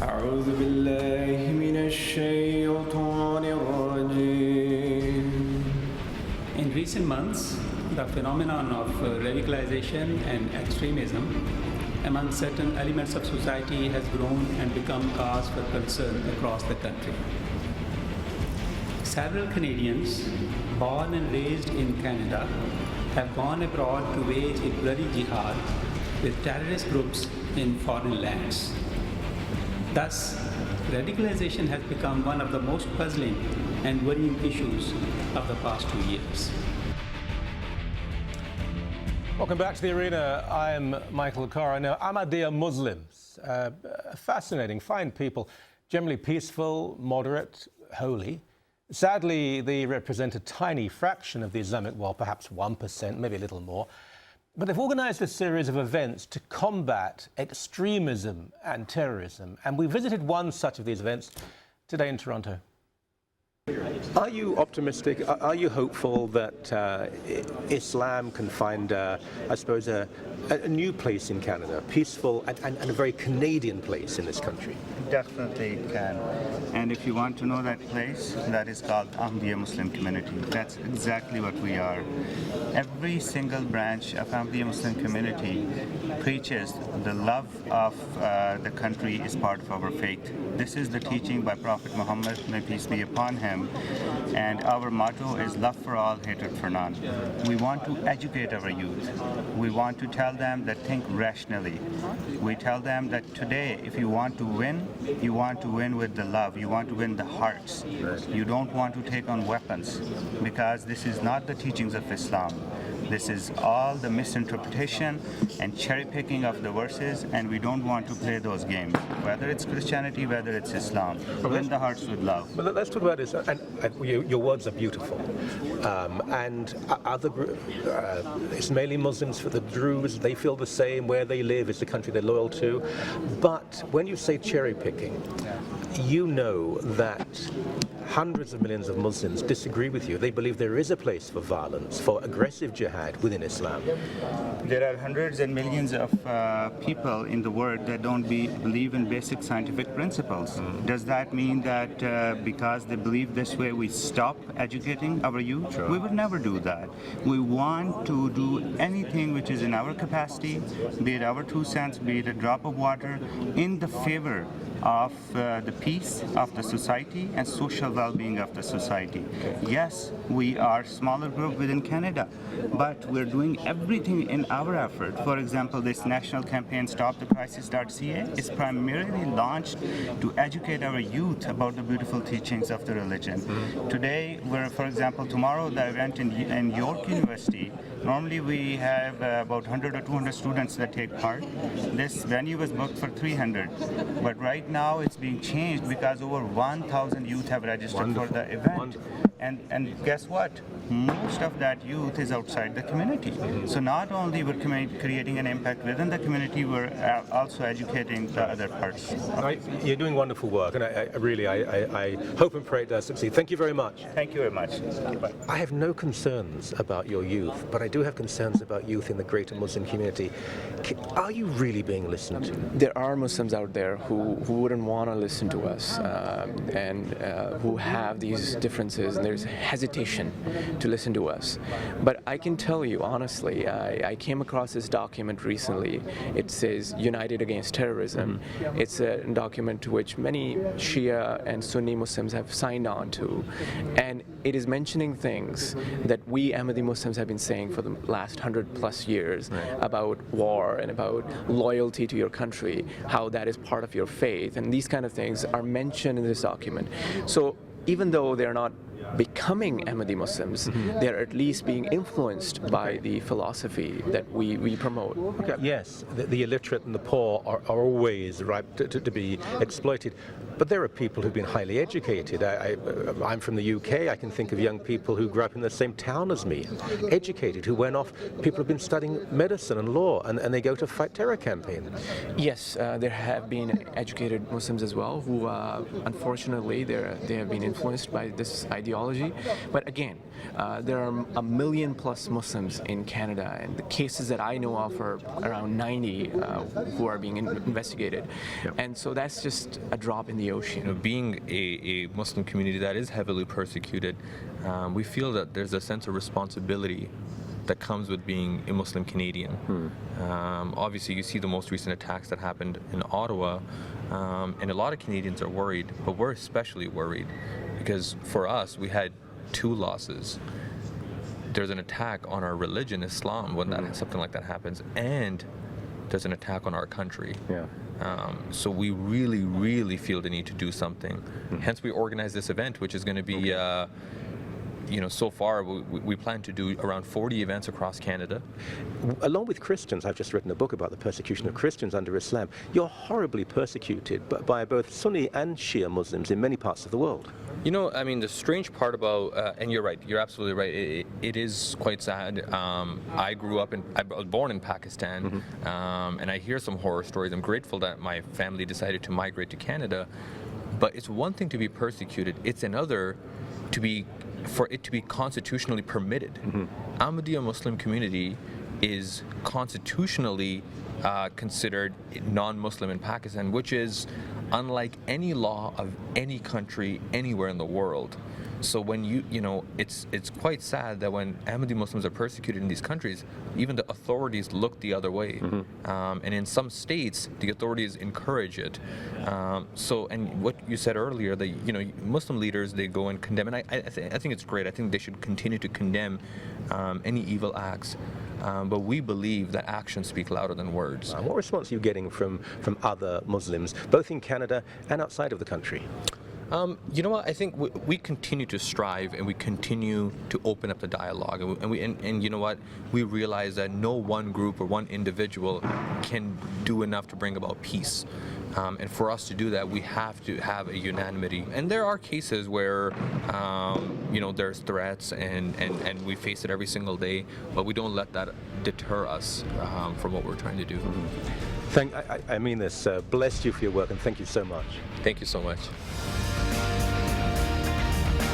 أعوذ بالله من الشيطان الرجيم. In recent months, the phenomenon of radicalization and extremism among certain elements of society has grown and become cause for concern across the country. Several Canadians, born and raised in Canada, have gone abroad to wage a bloody jihad with terrorist groups in foreign lands. Thus, radicalization has become one of the most puzzling and worrying issues of the past 2 years. Welcome back to the arena. I'm Michael O'Cara. Now, Ahmadiyya Muslims, fascinating, fine people, generally peaceful, moderate, holy. Sadly, they represent a tiny fraction of the Islamic world, perhaps 1%, maybe a little more. But they've organized a series of events to combat extremism and terrorism. And we visited one such of these events today in Toronto. Are you optimistic? Are you hopeful that Islam can find, I suppose, a new place in Canada, peaceful and a very Canadian place in this country? Definitely it can. And if you want to know that place, that is called Ahmadiyya Muslim community. That's exactly what we are. Every single branch of Ahmadiyya Muslim community preaches the love of the country is part of our faith. This is the teaching by Prophet Muhammad, may peace be upon him. And our motto is love for all, hatred for none. We want to educate our youth. We want to tell them that think rationally. We tell them that today, if you want to win, you want to win with the love. You want to win the hearts. You don't want to take on weapons, because this is not the teachings of Islam. This is all the misinterpretation and cherry picking of the verses, and we don't want to play those games. Whether it's Christianity, whether it's Islam, win the hearts with love. Well, let's talk about this. And your words are beautiful. And other Ismaili Muslims, for the Druze, they feel the same. Where they live is the country they're loyal to. But when you say cherry picking, you know that hundreds of millions of Muslims disagree with you. They believe there is a place for violence, for aggressive jihad within Islam. There are hundreds and millions of people in the world that don't believe in basic scientific principles. Does that mean that because they believe this way we stop educating our youth? Sure. We would never do that. We want to do anything which is in our capacity, be it our 2 cents, be it a drop of water, in the favor of the peace of the society and social well-being of the society. Yes, we are a smaller group within Canada, but we're doing everything in our effort. For example, this national campaign, StopTheCrisis.ca, is primarily launched to educate our youth about the beautiful teachings of the religion. Today, for example, tomorrow, the event in York University, normally we have about 100 or 200 students that take part. This venue was booked for 300, but right now it's being changed because over 1,000 youth have registered for the event. And guess what? Most of that youth is outside the community. So not only we're creating an impact within the community, we're also educating the other parts. You're doing wonderful work, and I hope and pray it does succeed. Thank you very much. Thank you very much. I have no concerns about your youth, but I do have concerns about youth in the greater Muslim community. Are you really being listened to? There are Muslims out there who wouldn't want to listen to us and who have these differences, and there's hesitation to listen to us. But I can tell you honestly, I came across this document recently. It says United Against Terrorism. It's a document to which many Shia and Sunni Muslims have signed on to, and it is mentioning things that we Ahmadi Muslims have been saying for the last 100+ years about war and about loyalty to your country, how that is part of your faith, and these kind of things are mentioned in this document. So even though they're not becoming Ahmadi Muslims, they're at least being influenced by the philosophy that we promote. Okay. Yes, the illiterate and the poor are always right to be exploited. But there are people who've been highly educated. I'm from the UK. I can think of young people who grew up in the same town as me, educated, who went off. People have been studying medicine and law, and they go to fight terror campaigns. Yes, there have been educated Muslims as well who, unfortunately, they have been influenced by this idea ideology. But again, there are a million plus Muslims in Canada, and the cases that I know of are around 90 who are being investigated. And so that's just a drop in the ocean. Being a Muslim community that is heavily persecuted, we feel that there's a sense of responsibility that comes with being a Muslim Canadian. Obviously, you see the most recent attacks that happened in Ottawa, and a lot of Canadians are worried, but we're especially worried because for us, we had 2 losses. There's an attack on our religion, Islam, when something like that happens, and there's an attack on our country. So we really, really feel the need to do something. Hence, we organize this event, which is going to be so far we plan to do around 40 events across Canada. Along with Christians, I've just written a book about the persecution of Christians under Islam. You're horribly persecuted by both Sunni and Shia Muslims in many parts of the world. The strange part about, and you're right, you're absolutely right, it is quite sad. I was born in Pakistan, and I hear some horror stories. I'm grateful that my family decided to migrate to Canada, but it's one thing to be persecuted, it's another for it to be constitutionally permitted. Ahmadiyya Muslim community is constitutionally considered non-Muslim in Pakistan, which is unlike any law of any country anywhere in the world. So when it's quite sad that when Ahmadiyya Muslims are persecuted in these countries, even the authorities look the other way. And in some states, the authorities encourage it. And what you said earlier, that Muslim leaders, they go and condemn, and I think it's great. I think they should continue to condemn any evil acts. But we believe that actions speak louder than words. What response are you getting from other Muslims, both in Canada and outside of the country? You know what? I think we continue to strive and we continue to open up the dialogue, and you know what? We realize that no one group or one individual can do enough to bring about peace. And for us to do that, we have to have a unanimity. And there are cases where, there's threats and we face it every single day, but we don't let that deter us from what we're trying to do. I mean this. Bless you for your work, and thank you so much. Thank you so much.